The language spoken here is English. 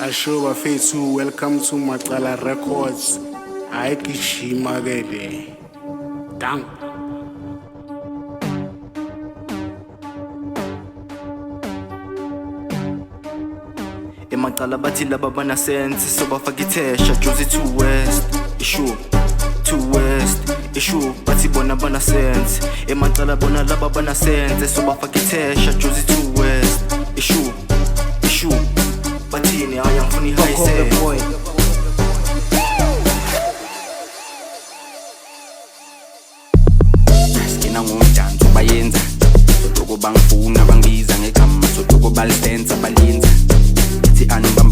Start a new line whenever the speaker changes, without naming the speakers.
Asho bafethu, welcome to Maqala Records. Hayi gijima ke le. Dang.
Emaqala bathi laba bana sense so bafaka ithesha Jozi 2 West issue 2 West issue bathi bona bana sense emaqala bona laba bana sense so bafaka ithesha Jozi 2 West issue bathini ayangifuni high sense skina ngomdanso bayenza sodoko bangifuna bangibiza ngegama sodoko balisenza balinza anubamba